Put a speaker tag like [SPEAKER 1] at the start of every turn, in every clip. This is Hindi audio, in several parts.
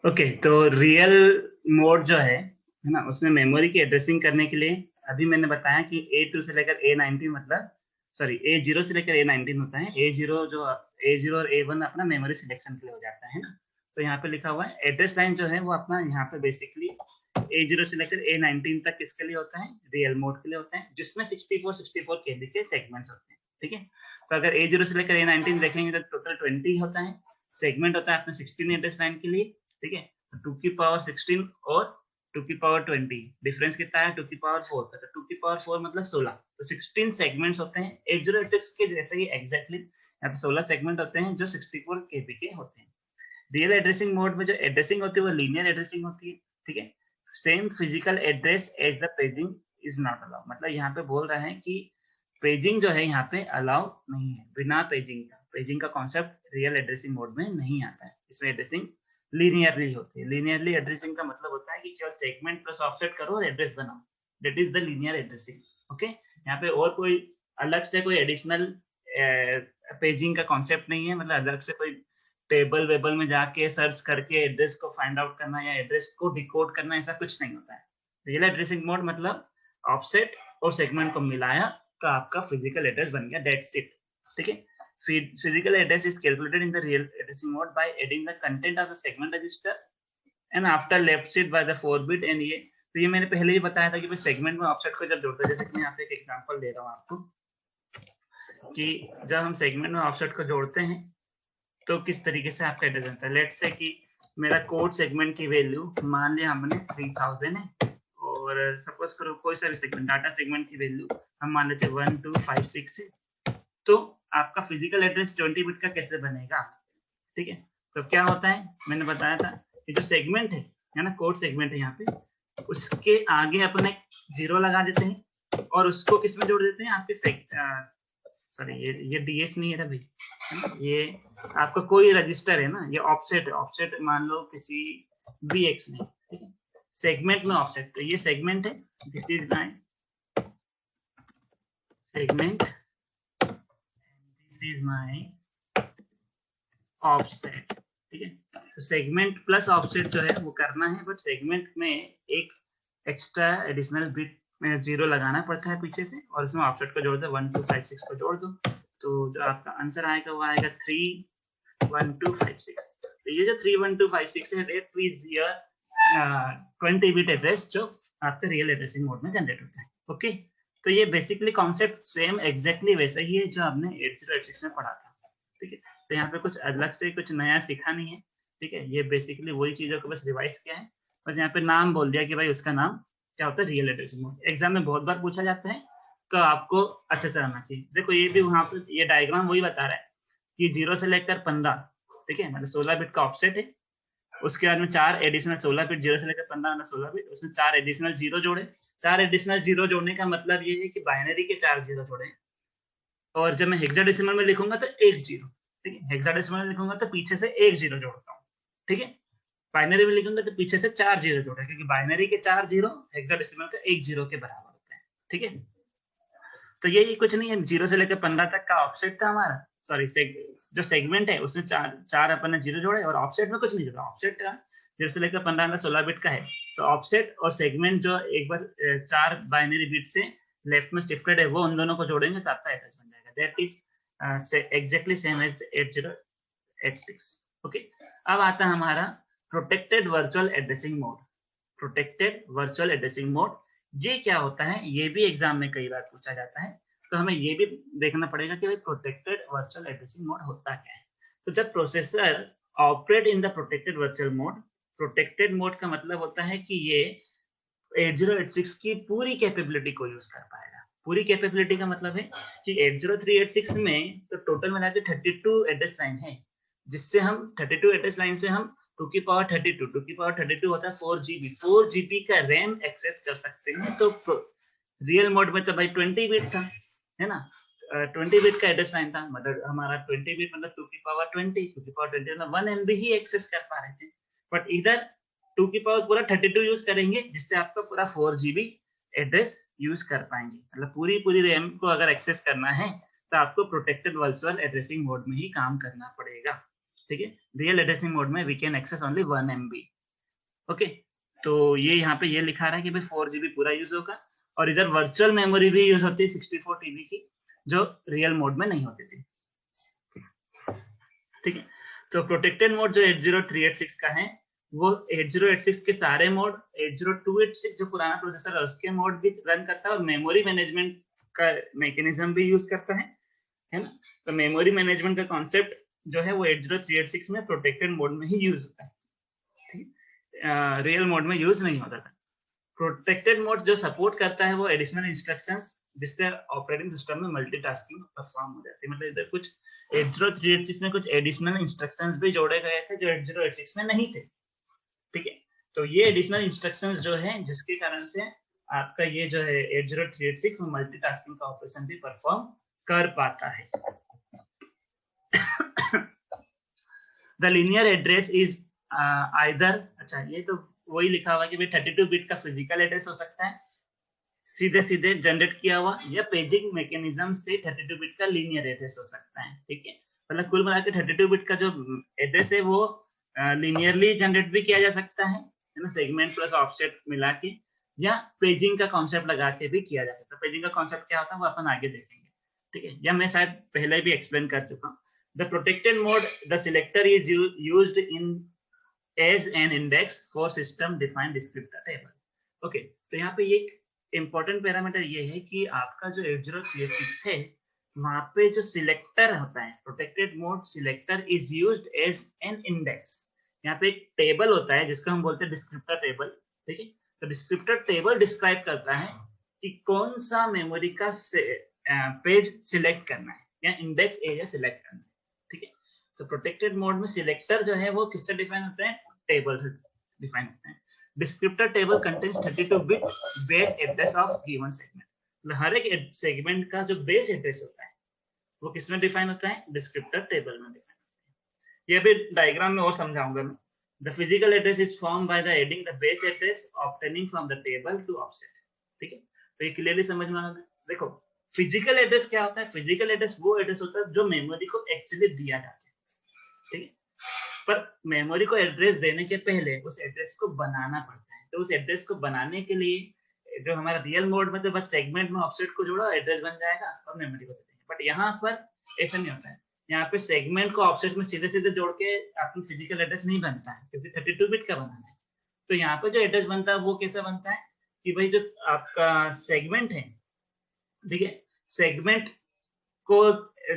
[SPEAKER 1] ओके, तो रियल मोड जो है ना, उसमें मेमोरी की एड्रेसिंग करने के लिए अभी मैंने बताया कि A2 से लेकर A19 मतलब सॉरी A0 से लेकर A19 होता है। A0 और A1 अपना मेमोरी सिलेक्शन के लिए हो जाता है ना। तो यहाँ पे लिखा हुआ है एड्रेस लाइन जो है वो अपना यहाँ पे बेसिकली A0 से लेकर A19 तक किसके लिए होता है, रियल मोड के लिए होता है, जिसमें 64 KB के सेगमेंट्स होते हैं। ठीक है, तो अगर A0 से लेकर A19 देखेंगे तो टोटल 20 होता है, सेगमेंट होता है अपने 16 एड्रेस लाइन के लिए। ठीक है, तो 2 की पावर 16 और 2 की पावर 20, डिफरेंस कितना है 2 की पावर 4 का, तो 2 की पावर 4 मतलब 16, तो 16 सेगमेंट्स होते हैं 8086 के जैसे ही एग्जैक्टली यहाँ पे 16 सेगमेंट होते हैं जो 64 KB के होते हैं। रियल एड्रेसिंग मोड में जो एड्रेसिंग होती है वो लीनियर एड्रेसिंग होती है। ठीक है, same physical address as the paging is not allow, मतलब यहाँ पे बोल रहे हैं कि पेजिंग जो है यहाँ पे अलाउ नहीं है, बिना पेजिंग का कॉन्सेप्ट रियल एड्रेसिंग मोड में नहीं आता है। इसमें एड्रेसिंग लीनियरली होती है। लीनियरली एड्रेसिंग का मतलब होता है कि केवल सेगमेंट प्लस ऑफसेट करो और एड्रेस बनाओ, that is the linear addressing. Okay, यहाँ पे और कोई अलग से कोई एडिशनल पेजिंग का कॉन्सेप्ट नहीं है, मतलब अलग से कोई टेबल वेबल में जाके सर्च करके एड्रेस को फाइंड आउट करना या एड्रेस को डिकोड करना, ऐसा कुछ नहीं होता है। रियल एड्रेसिंग मोड मतलब ऑफसेट और सेगमेंट को मिलाया तो आपका फिजिकल एड्रेस बन गया, दैट्स इट। ठीक है, physical address is calculated in the real addressing mode by adding the content of the segment register and after left shift by the 4 bit, and ये तो ये मैंने पहले ही बताया था कि भाई सेगमेंट में ऑफसेट को जब जोड़ते हैं, जैसे कि मैं यहाँ पे एक एग्जांपल दे रहा हूँ आपको कि जब हम सेगमेंट में ऑफसेट को जोड़ते हैं तो किस तरीके से आपका एड्रेस बनता है। लेट्स से कि मेरा कोड सेगमेंट की वैल्यू मान लिया हमने 3000 है, और सपोज करो कोई सा भी सेगमेंट डाटा सेगमेंट की वैल्यू हम मान लेते हैं 1256 है, तो आपका फिजिकल एड्रेस 20 बिट का कैसे बनेगा। ठीक है, तो क्या होता है मैंने बताया था कि जो सेगमेंट है ना, कोड सेगमेंट है यहाँ पे, उसके आगे अपन एक 0 लगा देते हैं और उसको किस में जोड़ देते हैं, आपके सॉरी ये DS नहीं है अभी, ये आपका कोई रजिस्टर है ना, ये ऑफसेट है, ऑफसेट मान लो किसी BX में। ठीक है, सेगमेंट में ऑफसेट, तो ये सेगमेंट है, this is my segment, this is my offset. ठीक है, तो सेगमेंट प्लस ऑफसेट जो है वो करना है, बट सेगमेंट में एक एक्स्ट्रा एडिशनल बिट 0 लगाना पड़ता है पीछे से, और इसमें ऑफसेट को जोड़ दो, 1256 को जोड़ दो, तो जो आपका आंसर आएगा वो आएगा 31256। तो ये जो 31256 है that is your 20 bit address जो आपके रियल एड्रेसिंग मोड में जनरेट होता है। ओके, तो ये बेसिकली कॉन्सेप्ट सेम एग्जैक्टली वैसा ही है जो आपने 8086 में पढ़ा था। ठीक है, तो यहाँ पे कुछ अलग से कुछ नया सीखा नहीं है। ठीक है, ये बेसिकली वही चीजों को बस रिवाइज किया है, बस यहाँ पे नाम बोल दिया कि भाई उसका नाम क्या होता है, रियल एड्रेसिंग मोड। एग्जाम में बहुत बार पूछा जाता है, तो आपको अच्छा से आना चाहिए। देखो ये भी वहाँ पे ये डायग्राम वही बता रहा है कि 0 से लेकर 15, ठीक है, मतलब 16 बिट का ऑफसेट है, उसके बाद में 4 एडिशनल 16 बिट, 0 से लेकर 15 मतलब 16 बिट, उसमें 4 एडिशनल 0 जोड़े। 4 एडिशनल 0 जोड़ने का मतलब ये है कि बाइनरी के 4 0 जोड़े, और जब मैं हेक्साडेसिमल में लिखूंगा तो 1 0। ठीक है, हेक्साडेसिमल में लिखूंगा तो पीछे से 1 0 जोड़ता हूँ। ठीक है, बाइनरी में लिखूंगा तो पीछे से 4 0 जोड़ा, क्योंकि बाइनरी के 4 0 हेक्साडेसिमल का 1 0 के बराबर होता है। ठीक है, तो यही कुछ नहीं है, 0 से लेकर 15 तक का ऑफसेट था हमारा, सॉरी जो सेगमेंट है उसमें 4 अपन ने 0 जोड़े, और ऑफसेट में कुछ नहीं जोड़ा। ऑफसेट का 0 से लेकर 15 में 16 बिट का है, तो ऑफसेट और सेगमेंट जो एक बार 4 बाइनरी बिट से लेफ्ट में शिफ्टेड है, वो उन दोनों को जोड़ेंगे तो आपका एड्रेस बन जाएगा, that is exactly same as 8086। Okay, अब आता है हमारा protected virtual addressing mode. Protected virtual addressing mode ये क्या होता है, ये भी एग्जाम में कई बार पूछा जाता है, तो हमें ये भी देखना पड़ेगा कि भाई प्रोटेक्टेड वर्चुअल एड्रेसिंग मोड होता क्या है। तो जब processor operate in the protected virtual mode, protected mode का मतलब होता है कि ये 8086 की पूरी कैपेबिलिटी को यूज कर पाएगा। पूरी कैपेबिलिटी का मतलब है कि 80386 में तो टोटल मिला के 32 एड्रेस लाइन है, जिससे हम 32 एड्रेस लाइन से हम 2 की पावर 32 होता है 4 GB का रैम एक्सेस कर सकते हैं। तो रियल मोड में तो भाई 20 बिट था, है ना, 20 बिट का एड्रेस लाइन था, मतलब हमारा 20 बिट मतलब 2 की पावर 20 मतलब 1 MB ही एक्सेस कर पा रहे थे। बट इधर 2 की पावर पूरा 32 यूज करेंगे, जिससे आपका पूरा 4 GB एड्रेस यूज कर पाएंगे। मतलब पूरी रैम को अगर एक्सेस करना है तो आपको प्रोटेक्टेड वर्चुअल एड्रेसिंग मोड में ही काम करना पड़ेगा। ठीक है, रियल एड्रेसिंग मोड में we can access only 1 MB, okay, तो ये यहाँ पे ये लिखा रहा है कि भाई 4 GB पूरा यूज होगा, और इधर वर्चुअल मेमोरी भी यूज होती है 64 TB की, जो रियल मोड में नहीं होती थी। ठीक है, तो प्रोटेक्टेड मोड जो 80386 का है, वो 8086 के सारे मोड, 80286 जो पुराना प्रोसेसर है उसके मोड भी रन करता है, और मेमोरी मैनेजमेंट का मैकेनिज्म भी यूज करता है ना। तो मेमोरी मैनेजमेंट का कॉन्सेप्ट जो है वो 80386 में प्रोटेक्टेड मोड में ही यूज होता है, ठीक है, रियल मोड में यूज नहीं होता था। प्रोटेक्टेड मोड जो सपोर्ट करता है वो एडिशनल इंस्ट्रक्शंस, जिससे ऑपरेटिंग सिस्टम में मल्टीटास्किंग परफॉर्म हो जाती है। मतलब इधर कुछ 80386 में कुछ एडिशनल इंस्ट्रक्शंस भी जोड़े गए थे जो 8086 में नहीं थे। ठीक है, तो ये एडिशनल इंस्ट्रक्शंस जो है जिसके कारण से आपका ये जो है 80386 में मल्टीटास्किंग का ऑपरेशन भी परफॉर्म कर पाता है। The linear address is either, अच्छा ये तो वही लिखा हुआ कि भाई 32 बिट का फिजिकल एड्रेस हो सकता है सीधे सीधे जनरेट किया हुआ, या पेजिंग मैकेनिज्म से 32 बिट का लीनियर एड्रेस हो सकता है। ठीक है, मतलब कुल मिला के 32 बिट का जो एड्रेस है वो लीनियरली जनरेट भी किया जा सकता है ना, सेगमेंट प्लस ऑफसेट मिला के, या पेजिंग का कॉन्सेप्ट लगा के भी किया जा सकता है। पेजिंग का कॉन्सेप्ट क्या होता है वो अपन आगे देखेंगे। ठीक है, या मैं शायद पहले भी एक्सप्लेन कर चुका हूँ। The protected mode, the selector is used in as an index for system defined descriptor table. Okay, तो यहाँ पे एक इंपॉर्टेंट पैरामीटर ये है कि आपका जो 8036 है वहां पे जो सिलेक्टर होता है, protected mode selector is used as an index. यहाँ पे एक टेबल होता है जिसको हम बोलते हैं डिस्क्रिप्टर टेबल। ठीक है, तो डिस्क्रिप्टर टेबल डिस्क्राइब करता है कि कौन सा मेमोरी का पेज सिलेक्ट करना है या इंडेक्स एरिया सिलेक्ट करना है। ठीक है, तो प्रोटेक्टेड मोड में सिलेक्टर जो है वो किससे डिफाइन होता है, टेबल से डिफाइन होता है। Descriptor table contains 32 bit base address of given segment. मतलब हर एक सेगमेंट का जो बेस एड्रेस होता है वो किसमें डिफाइन होता है, डिस्क्रिप्टर टेबल में डिफाइन होता है। ये भी डायग्राम में और समझाऊंगा मैं। The physical address is form by the adding the base address obtaining from the table to offset. ठीक है, तो ये क्लियरली समझ में आ गया। देखो फिजिकल एड्रेस क्या होता है, फिजिकल एड्रेस वो एड्रेस होता है जो मेमोरी को एक्चुअली दिया जाता है। ठीक है, पर मेमोरी को एड्रेस देने के पहले उस एड्रेस को बनाना पड़ता है। तो उस एड्रेस को बनाने के लिए जो हमारा रियल मोड में तो बस सेगमेंट में ऑफसेट को जोड़ो एड्रेस बन जाएगा और मेमोरी को दे देंगे, बट यहाँ पर ऐसा नहीं होता है। यहाँ पे सेगमेंट को ऑफसेट में सीधे सीधे जोड़ के आपको फिजिकल एड्रेस नहीं बनता है, क्योंकि 32 बिट का बनाना है। तो यहाँ पे जो एड्रेस बनता है वो कैसा बनता है कि भाई जो आपका सेगमेंट है, ठीक है, सेगमेंट को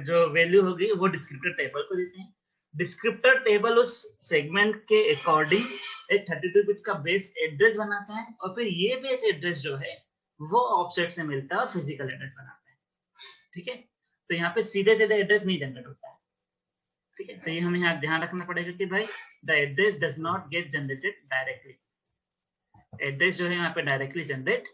[SPEAKER 1] जो वैल्यू होगी वो डिस्क्रिप्टर टेबल को देते हैं। डिस्क्रिप्टर टेबल उस सेगमेंट के अकॉर्डिंग एक 32 बिट का बेस एड्रेस बनाता है, और फिर ये बेस एड्रेस जो है वो ऑफसेट से मिलता है और फिजिकल एड्रेस बनाता है। ठीक है, तो यहाँ पे सीधे सीधे एड्रेस नहीं जनरेट होता है। ठीक है, तो ये हमें यहाँ ध्यान रखना पड़ेगा कि भाई the address does not gate generated directly. Address जो है यहाँ पे डायरेक्टली जनरेट